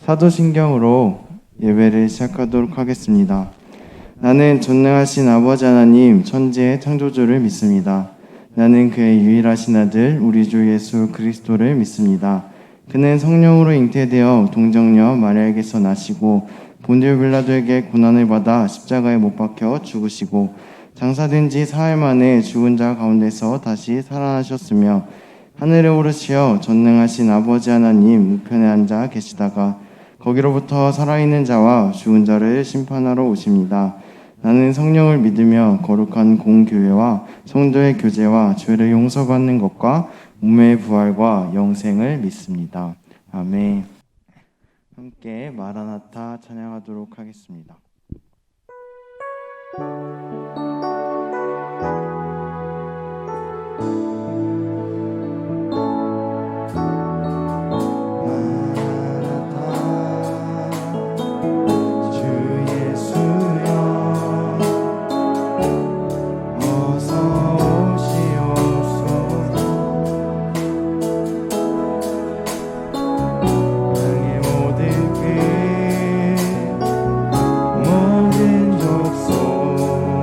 사도신경으로 예배를 시작하도록 하겠습니다. 나는 전능하신 아버지 하나님 천지의 창조주를 믿습니다. 나는 그의 유일하신 아들 우리 주 예수 그리스도를 믿습니다. 그는 성령으로 잉태되어 동정녀 마리아에게서 나시고 본디오 빌라도에게 고난을 받아 십자가에 못 박혀 죽으시고 장사된 지 사흘 만에 죽은 자 가운데서 다시 살아나셨으며 하늘에 오르시어 전능하신 아버지 하나님 우편에 앉아 계시다가 거기로부터 살아있는 자와 죽은 자를 심판하러 오십니다. 나는 성령을 믿으며 거룩한 공교회와 성도의 교제와 죄를 용서받는 것과 몸의 부활과 영생을 믿습니다. 아멘. 함께 마라나타 찬양하도록 하겠습니다. 모든 족속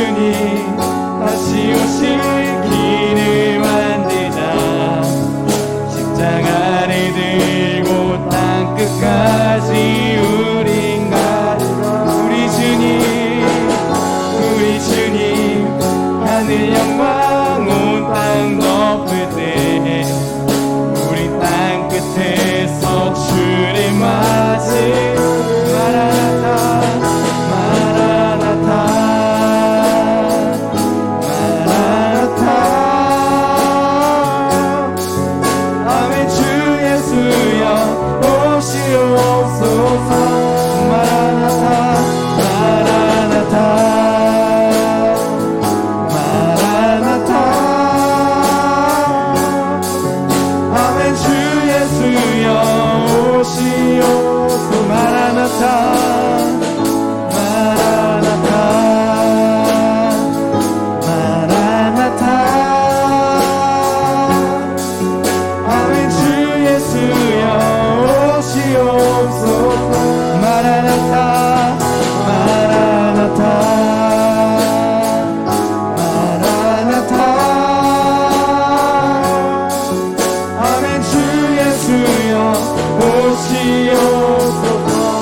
주님 다시 오실 길을 만들자. 십자가를 들고 땅 끝까지 우린 가리라. 우리 주님 하늘 영광 온 땅 덮을 때 우리 땅 끝에서 주를 맞을 마라나타 마라나타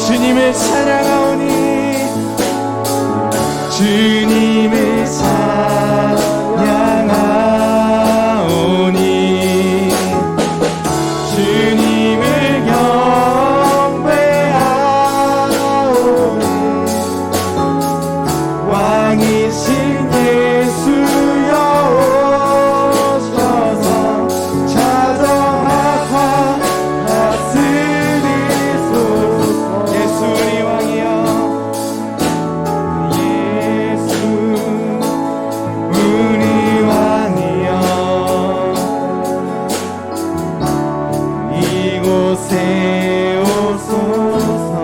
주님을 찬양하오니 주님을 찬양하오니 주님을 경배하오니 왕이신 예수여 오셔서 자정하사 다스리소서. 예수 우리 왕이여 예수 우리 왕이여 이곳에 오소서.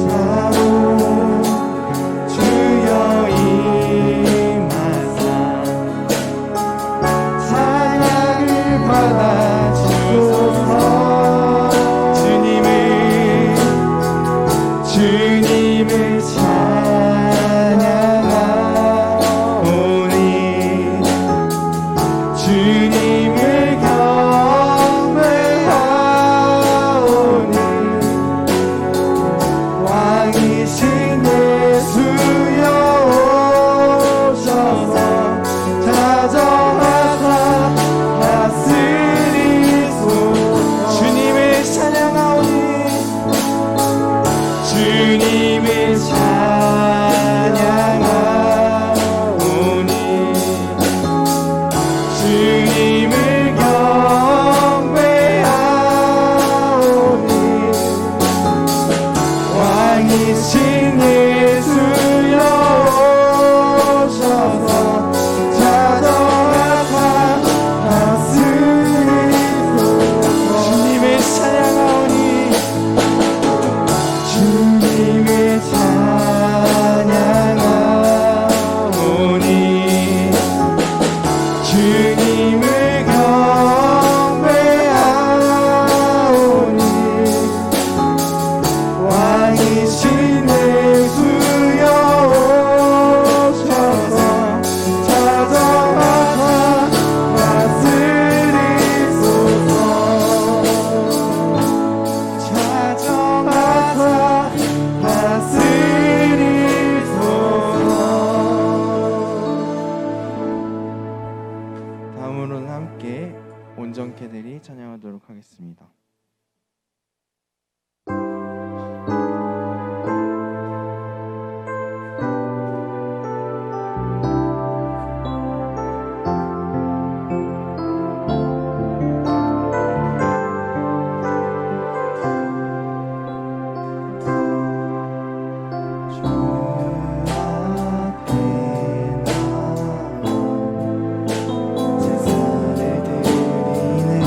자오 주여 임하사 찬양을 받아 주소서. 주님을 찬양하오니 주님을 경배하오니 왕이신 예수여 오셔서 자정하사 다스리소서. 주님을 찬양하오니 주님을 찬양하오니 주님을 경배하오니 왕이신 예수여 오셔서 자정하사 다스리소서. 주님을 찬양하오니 주님을 찬양하오니 주님을 경배하오니 왕이신 예수여 오셔서 자정하사 다스리소서. 자정하사 다음으로는 함께 온전케들이 찬양하도록 하겠습니다. 제사를 드리네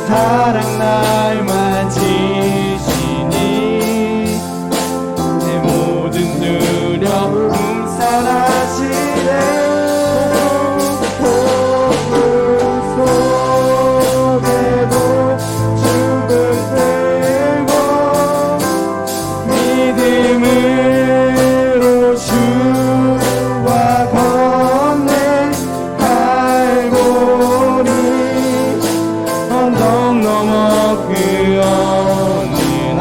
사랑 날 맞이시니 내 모든 두려움 사라지네 폭풍 속에도 죽음 들고 믿음으로 주와 걷네 갈보리 언덕 넘어 그 어느 날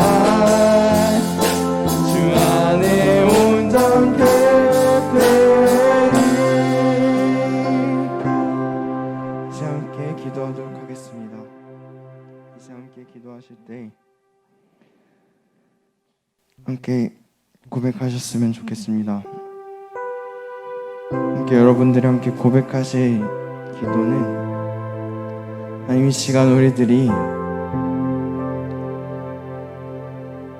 주 안에 온전케 되리. 이제 함께 기도하도록 하겠습니다. 이제 함께 기도하실 때 함께 고백하셨으면 좋겠습니다. 함께 여러분들이 함께 고백하실 기도는 하나님 이 시간 우리들이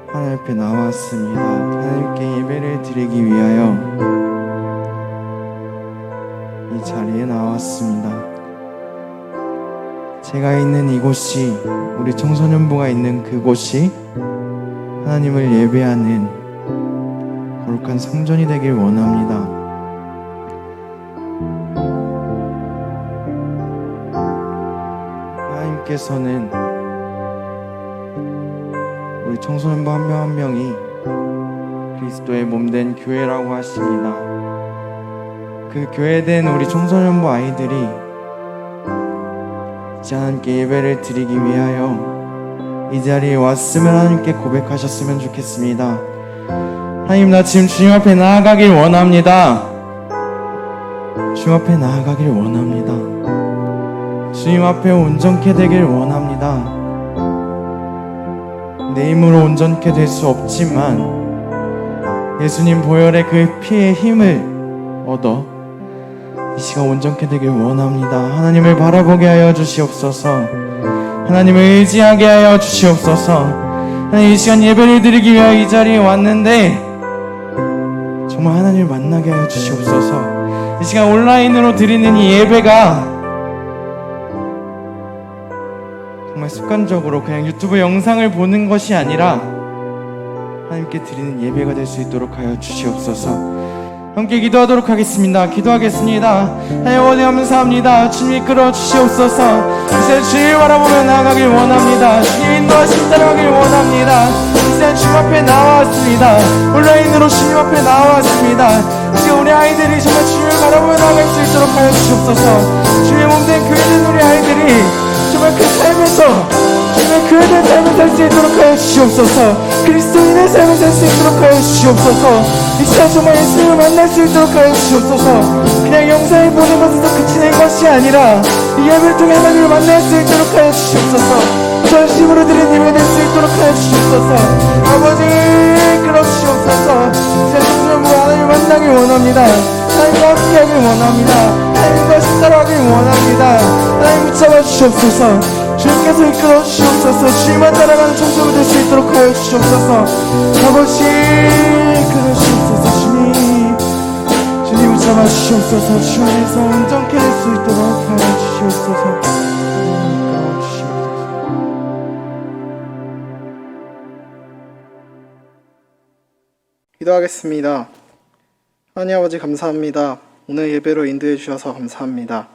하나님 앞에 나왔습니다. 하나님께 예배를 드리기 위하여 이 자리에 나왔습니다. 제가 있는 이곳이 우리 청소년부가 있는 그곳이 하나님을 예배하는 거룩한 성전이 되길 원합니다. 하나님께서는 우리 청소년부 한 명 한 명이 그리스도의 몸된 교회라고 하십니다. 그 교회된 우리 청소년부 아이들이 이제 하나님께 예배를 드리기 위하여 이 자리에 왔으면 하나님께 고백하셨으면 좋겠습니다. 하나님, 나 지금 주님 앞에 나아가길 원합니다. 주님 앞에 나아가길 원합니다. 주님 앞에 온전케 되길 원합니다. 내 힘으로 온전케 될 수 없지만 예수님 보혈의 그 피의 힘을 얻어 이 시간 온전케 되길 원합니다. 하나님을 바라보게 하여 주시옵소서. 하나님을 의지하게 하여 주시옵소서. 하나님, 이 시간 예배를 드리기 위하여 이 자리에 왔는데 정말 하나님을 만나게 하여 주시옵소서. 이 시간 온라인으로 드리는 이 예배가 정말 습관적으로 그냥 유튜브 영상을 보는 것이 아니라 하나님께 드리는 예배가 될 수 있도록 하여 주시옵소서. 함께 기도하도록 하겠습니다. 기도하겠습니다. 하나님 감사합니다. 주님 이끌어 주시옵소서. 이제 주님 바라보며 나아가길 원합니다. 주님 인도하심 따라가길 원합니다. 이제 주님 앞에 나와왔습니다. 온라인으로 주님 앞에 나와왔습니다. 이제 우리 아이들이 정말 주님을 바라보며 나아갈 수 있도록 하여 주시옵소서. 주님의 몸된 교회된 우리 아이들이 정말 그 삶에서 주님의 교회된 삶을 살 수 있도록 하여 주시옵소서. 그리스도인의 삶을 살 수 있도록 하여 주시옵소서. 이 시간 정말 예수님을 만날 수 있도록 하여 주시옵소서. 그냥 영상을 보는 것에서 그치는 것이 아니라 이 예배를 통해 하나님을 만날 수 있도록 하여 주시옵소서. 전심으로 드린 예배 될 수 있도록 하여 주시옵소서. 아버지 끌어주시옵소서. 이제 청소년부 하나님을 만나길 원합니다. 하나님과 함께하길 원합니다. 하나님과 식사하길 원합니다. 하나님 붙잡아 주시옵소서. 주님께서 이끌어 주시옵소서. 주님만 따라가는 청소년 될 수 있도록 하여 주시옵소서. 아버지 이끌어 주시옵소서. 주님 붙잡아 주시옵소서. 주 안에서 온전케 될 수 있도록 하여 주시옵소서. 이끌어 주시옵소서. 기도하겠습니다. 하나님 아버지 감사합니다. 오늘 예배로 인도해 주셔서 감사합니다.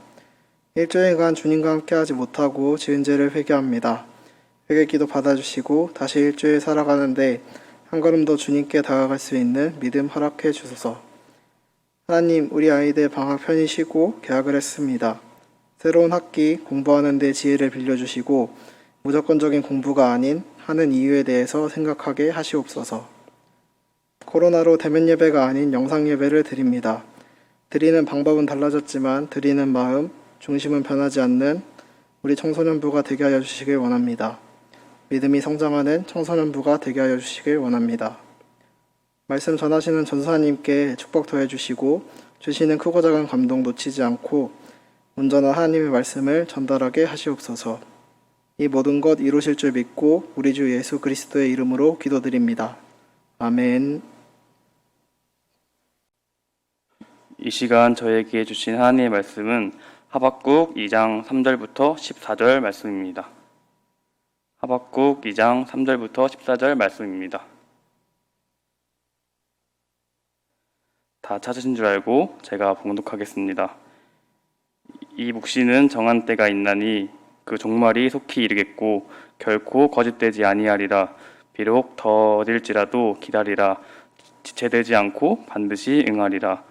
일주일간 주님과 함께하지 못하고 지은 죄를 회개합니다. 회개 기도 받아주시고 다시 일주일 살아가는데 한 걸음 더 주님께 다가갈 수 있는 믿음 허락해 주소서. 하나님, 우리 아이들 방학 편히 쉬고 개학을 했습니다. 새로운 학기 공부하는 데 지혜를 빌려주시고 무조건적인 공부가 아닌 하는 이유에 대해서 생각하게 하시옵소서. 코로나로 대면 예배가 아닌 영상 예배를 드립니다. 드리는 방법은 달라졌지만 드리는 마음, 중심은 변하지 않는 우리 청소년부가 되게 하여 주시길 원합니다. 믿음이 성장하는 청소년부가 되게 하여 주시길 원합니다. 말씀 전하시는 전사님께 축복 더해 주시고 주시는 크고 작은 감동 놓치지 않고 온전한 하나님의 말씀을 전달하게 하시옵소서. 이 모든 것 이루실 줄 믿고 우리 주 예수 그리스도의 이름으로 기도드립니다. 아멘. 이 시간 저에게 주신 하나님의 말씀은 하박국 2장 3절부터 14절 말씀입니다. 하박국 2장 3절부터 14절 말씀입니다. 다 찾으신 줄 알고 제가 봉독하겠습니다. 이 묵시는 정한 때가 있나니 그 종말이 속히 이르겠고 결코 거짓되지 아니하리라. 비록 더딜지라도 기다리라. 지체되지 않고 반드시 응하리라.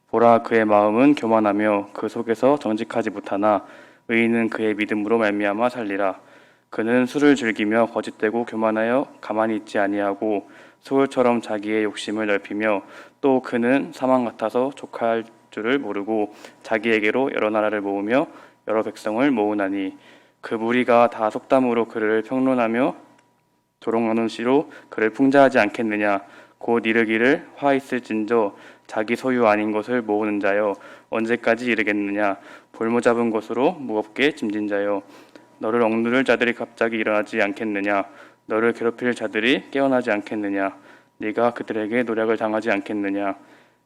보라, 그의 마음은 교만하며 그 속에서 정직하지 못하나 의인은 그의 믿음으로 말미암아 살리라. 그는 술을 즐기며 거짓되고 교만하여 가만히 있지 아니하고 소울처럼 자기의 욕심을 넓히며 또 그는 사망 같아서 족할 줄을 모르고 자기에게로 여러 나라를 모으며 여러 백성을 모으나니 그 무리가 다 속담으로 그를 평론하며 조롱하는 시로 그를 풍자하지 않겠느냐. 곧 이르기를 화 있을진저 자기 소유 아닌 것을 모으는 자여 언제까지 이르겠느냐. 볼모 잡은 것으로 무겁게 짐진 자여 너를 억누를 자들이 갑자기 일어나지 않겠느냐. 너를 괴롭힐 자들이 깨어나지 않겠느냐. 네가 그들에게 노략을 당하지 않겠느냐.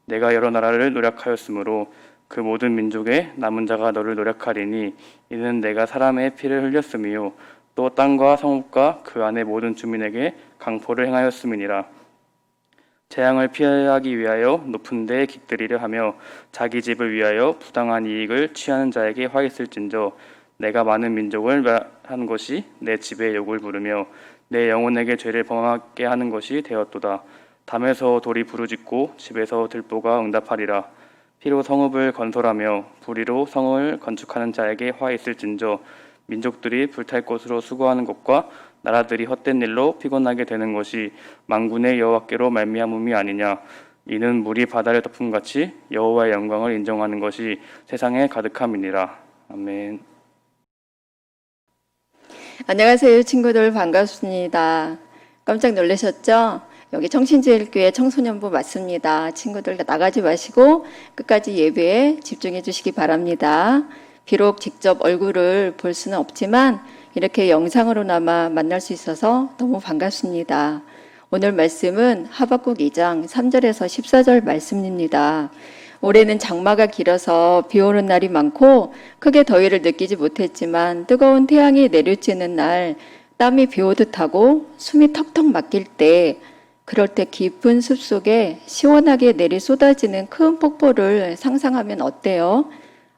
내가 여러 나라를 노략하였으므로 그 모든 민족의 남은 자가 너를 노략하리니 이는 내가 사람의 피를 흘렸음이요 또 땅과 성읍과 그 안의 모든 주민에게 강포를 행하였음이니라. 재앙을 피하기 위하여 높은 데에 깃들이려 하며 자기 집을 위하여 부당한 이익을 취하는 자에게 화 있을진저 내가 많은 민족을 한 것이 내 집에 욕을 부르며 내 영혼에게 죄를 범하게 하는 것이 되었도다. 담에서 돌이 부르짖고 집에서 들보가 응답하리라. 피로 성읍을 건설하며 불의로 성을 건축하는 자에게 화 있을진저 민족들이 불탈 것으로 수고하는 것과 나라들이 헛된 일로 피곤하게 되는 것이 만군의 여호와께로 말미암음이 아니냐. 이는 물이 바다를 덮음같이 여호와의 영광을 인정하는 것이 세상에 가득함이니라. 아멘. 안녕하세요, 친구들. 반갑습니다. 깜짝 놀라셨죠? 여기 청신제일교회 청소년부 맞습니다. 친구들 나가지 마시고 끝까지 예배에 집중해 주시기 바랍니다. 비록 직접 얼굴을 볼 수는 없지만 이렇게 영상으로나마 만날 수 있어서 너무 반갑습니다. 오늘 말씀은 하박국 2장 3절에서 14절 말씀입니다. 올해는 장마가 길어서 비 오는 날이 많고 크게 더위를 느끼지 못했지만 뜨거운 태양이 내리쬐는 날 땀이 비 오듯 하고 숨이 턱턱 막힐 때 그럴 때 깊은 숲속에 시원하게 내리 쏟아지는 큰 폭포를 상상하면 어때요?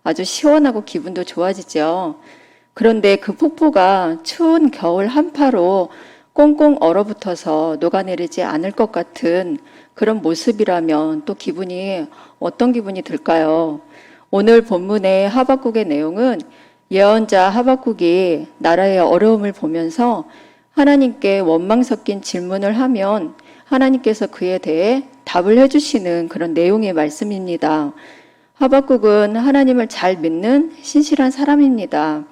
아주 시원하고 기분도 좋아지죠. 그런데 그 폭포가 추운 겨울 한파로 꽁꽁 얼어붙어서 녹아내리지 않을 것 같은 그런 모습이라면 또 기분이 어떤 기분이 들까요? 오늘 본문의 하박국의 내용은 예언자 하박국이 나라의 어려움을 보면서 하나님께 원망 섞인 질문을 하면 하나님께서 그에 대해 답을 해주시는 그런 내용의 말씀입니다. 하박국은 하나님을 잘 믿는 신실한 사람입니다.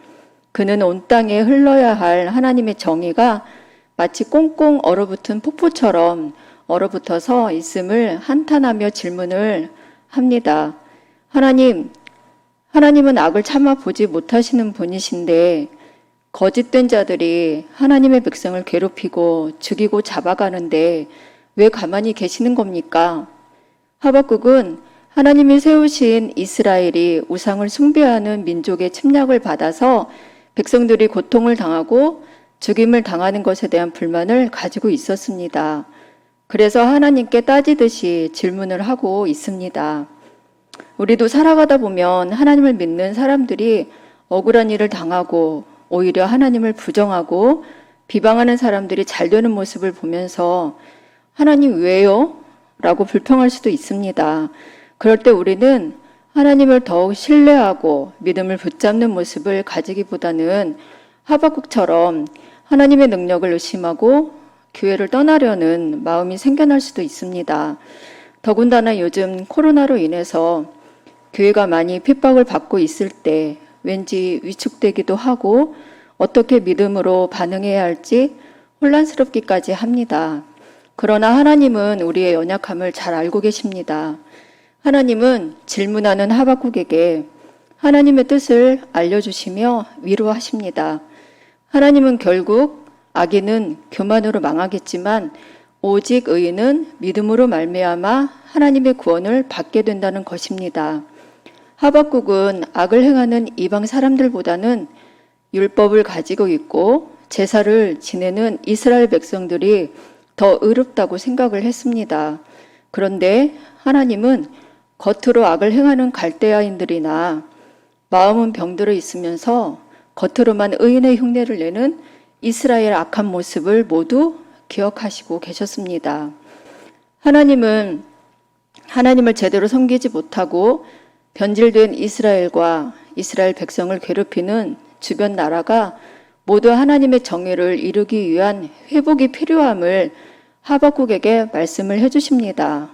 그는 온 땅에 흘러야 할 하나님의 정의가 마치 꽁꽁 얼어붙은 폭포처럼 얼어붙어서 있음을 한탄하며 질문을 합니다. 하나님은 악을 참아 보지 못하시는 분이신데 거짓된 자들이 하나님의 백성을 괴롭히고 죽이고 잡아가는데 왜 가만히 계시는 겁니까? 하박국은 하나님이 세우신 이스라엘이 우상을 숭배하는 민족의 침략을 받아서 백성들이 고통을 당하고 죽임을 당하는 것에 대한 불만을 가지고 있었습니다. 그래서 하나님께 따지듯이 질문을 하고 있습니다. 우리도 살아가다 보면 하나님을 믿는 사람들이 억울한 일을 당하고 오히려 하나님을 부정하고 비방하는 사람들이 잘 되는 모습을 보면서 하나님 왜요? 라고 불평할 수도 있습니다. 그럴 때 우리는 하나님을 더욱 신뢰하고 믿음을 붙잡는 모습을 가지기보다는 하박국처럼 하나님의 능력을 의심하고 교회를 떠나려는 마음이 생겨날 수도 있습니다. 더군다나 요즘 코로나로 인해서 교회가 많이 핍박을 받고 있을 때 왠지 위축되기도 하고 어떻게 믿음으로 반응해야 할지 혼란스럽기까지 합니다. 그러나 하나님은 우리의 연약함을 잘 알고 계십니다. 하나님은 질문하는 하박국에게 하나님의 뜻을 알려주시며 위로하십니다. 하나님은 결국 악인은 교만으로 망하겠지만 오직 의인은 믿음으로 말미암아 하나님의 구원을 받게 된다는 것입니다. 하박국은 악을 행하는 이방 사람들보다는 율법을 가지고 있고 제사를 지내는 이스라엘 백성들이 더 의롭다고 생각을 했습니다. 그런데 하나님은 겉으로 악을 행하는 갈대아인들이나 마음은 병들어 있으면서 겉으로만 의인의 흉내를 내는 이스라엘 악한 모습을 모두 기억하시고 계셨습니다. 하나님은 하나님을 제대로 섬기지 못하고 변질된 이스라엘과 이스라엘 백성을 괴롭히는 주변 나라가 모두 하나님의 정의를 이루기 위한 회복이 필요함을 하박국에게 말씀을 해주십니다.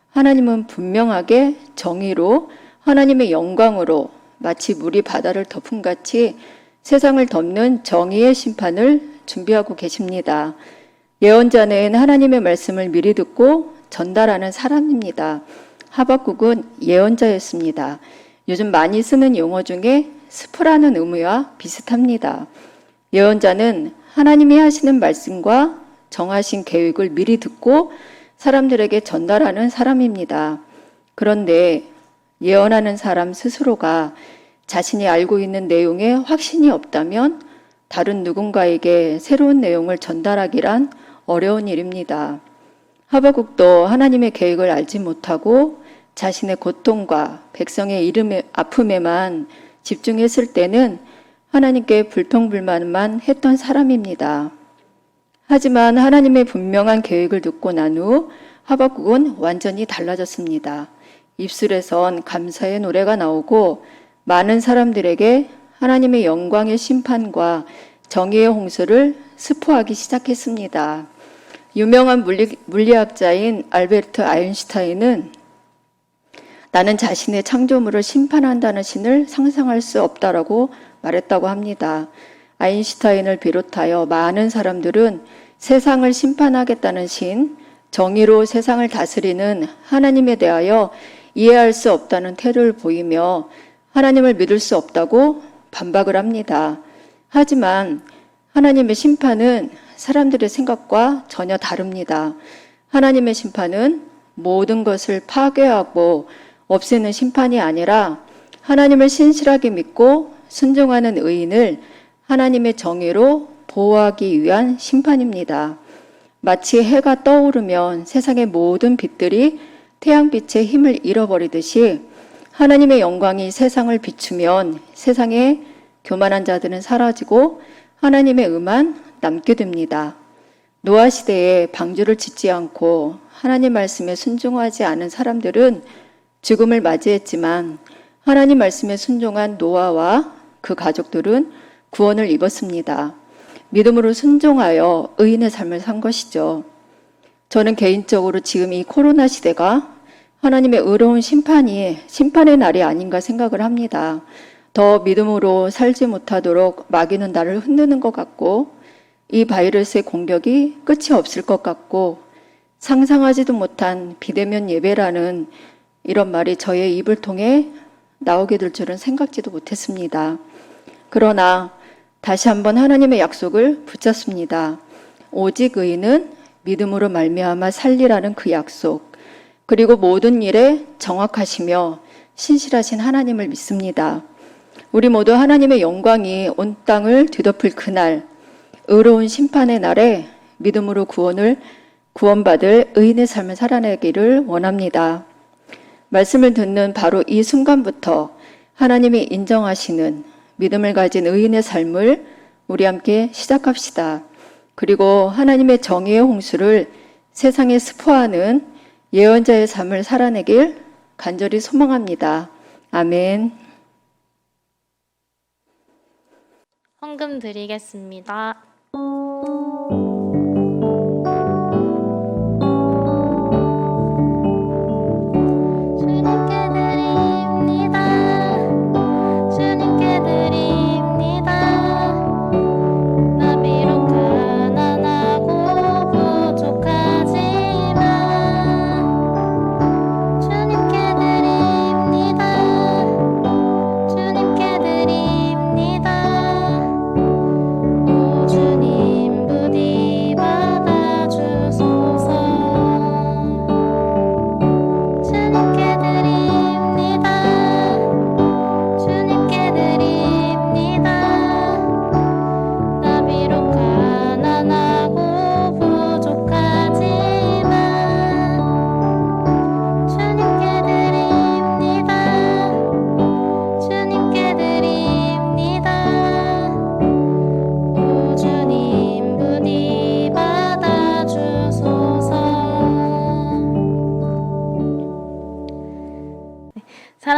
하나님은 분명하게 정의로 하나님의 영광으로 마치 물이 바다를 덮음같이 세상을 덮는 정의의 심판을 준비하고 계십니다. 예언자는 하나님의 말씀을 미리 듣고 전달하는 사람입니다. 하박국은 예언자였습니다. 요즘 많이 쓰는 용어 중에 스프라는 의미와 비슷합니다. 예언자는 하나님이 하시는 말씀과 정하신 계획을 미리 듣고 사람들에게 전달하는 사람입니다. 그런데 예언하는 사람 스스로가 자신이 알고 있는 내용에 확신이 없다면 다른 누군가에게 새로운 내용을 전달하기란 어려운 일입니다. 하박국도 하나님의 계획을 알지 못하고 자신의 고통과 백성의 아픔에만 집중했을 때는 하나님께 불평불만만 했던 사람입니다. 하지만 하나님의 분명한 계획을 듣고 난 후 하박국은 완전히 달라졌습니다. 입술에선 감사의 노래가 나오고 많은 사람들에게 하나님의 영광의 심판과 정의의 홍수를 스포하기 시작했습니다. 유명한 물리학자인 알베르트 아인슈타인은 나는 자신의 창조물을 심판한다는 신을 상상할 수 없다라고 말했다고 합니다. 아인슈타인을 비롯하여 많은 사람들은 세상을 심판하겠다는 신, 정의로 세상을 다스리는 하나님에 대하여 이해할 수 없다는 태도를 보이며 하나님을 믿을 수 없다고 반박을 합니다. 하지만 하나님의 심판은 사람들의 생각과 전혀 다릅니다. 하나님의 심판은 모든 것을 파괴하고 없애는 심판이 아니라 하나님을 신실하게 믿고 순종하는 의인을 하나님의 정의로 보호하기 위한 심판입니다. 마치 해가 떠오르면 세상의 모든 빛들이 태양빛의 힘을 잃어버리듯이 하나님의 영광이 세상을 비추면 세상에 교만한 자들은 사라지고 하나님의 의만 남게 됩니다. 노아 시대에 방주를 짓지 않고 하나님 말씀에 순종하지 않은 사람들은 죽음을 맞이했지만 하나님 말씀에 순종한 노아와 그 가족들은 구원을 입었습니다. 믿음으로 순종하여 의인의 삶을 산 것이죠. 저는 개인적으로 지금 이 코로나 시대가 하나님의 의로운 심판의 날이 아닌가 생각을 합니다. 더 믿음으로 살지 못하도록 마귀는 나를 흔드는 것 같고 이 바이러스의 공격이 끝이 없을 것 같고 상상하지도 못한 비대면 예배라는 이런 말이 저의 입을 통해 나오게 될 줄은 생각지도 못했습니다. 그러나 다시 한번 하나님의 약속을 붙잡습니다. 오직 의인은 믿음으로 말미암아 살리라는 그 약속, 그리고 모든 일에 정확하시며 신실하신 하나님을 믿습니다. 우리 모두 하나님의 영광이 온 땅을 뒤덮을 그날, 의로운 심판의 날에 믿음으로 구원받을 의인의 삶을 살아내기를 원합니다. 말씀을 듣는 바로 이 순간부터 하나님이 인정하시는 믿음을 가진 의인의 삶을 우리 함께 시작합시다. 그리고 하나님의 정의의 홍수를 세상에 스포하는 예언자의 삶을 살아내길 간절히 소망합니다. 아멘. 헌금 드리겠습니다. 주님께 드립니다. 주님께 드립니다. 나 비록 가난하고 부족하지만 주님께 드립니다. 주님께 드립니다. 오 주님 부디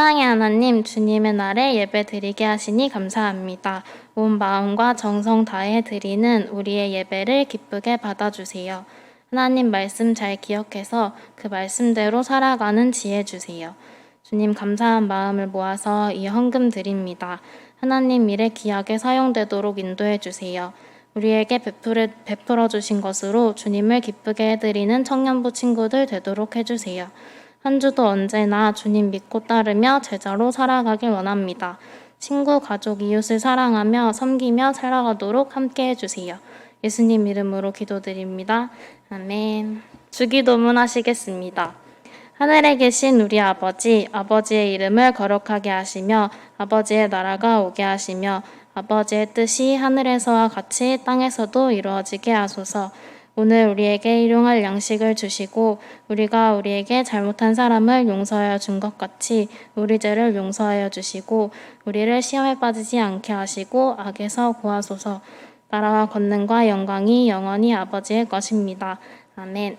사랑의 하나님, 주님의 날에 예배 드리게 하시니 감사합니다. 온 마음과 정성 다해 드리는 우리의 예배를 기쁘게 받아주세요. 하나님 말씀 잘 기억해서 그 말씀대로 살아가는 지혜 주세요. 주님 감사한 마음을 모아서 이 헌금 드립니다. 하나님 일에 귀하게 사용되도록 인도해 주세요. 우리에게 베풀어 주신 것으로 주님을 기쁘게 해드리는 청년부 친구들 되도록 해주세요. 한 주도 언제나 주님 믿고 따르며 제자로 살아가길 원합니다. 친구, 가족, 이웃을 사랑하며 섬기며 살아가도록 함께 해주세요. 예수님 이름으로 기도드립니다. 아멘. 주기도문 하시겠습니다. 하늘에 계신 우리 아버지, 아버지의 이름을 거룩하게 하시며 아버지의 나라가 오게 하시며 아버지의 뜻이 하늘에서와 같이 땅에서도 이루어지게 하소서. 오늘 우리에게 일용할 양식을 주시고 우리가 우리에게 잘못한 사람을 용서하여 준 것 같이 우리 죄를 용서하여 주시고 우리를 시험에 빠지지 않게 하시고 악에서 구하소서. 나라와 권능과 영광이 영원히 아버지의 것입니다. 아멘.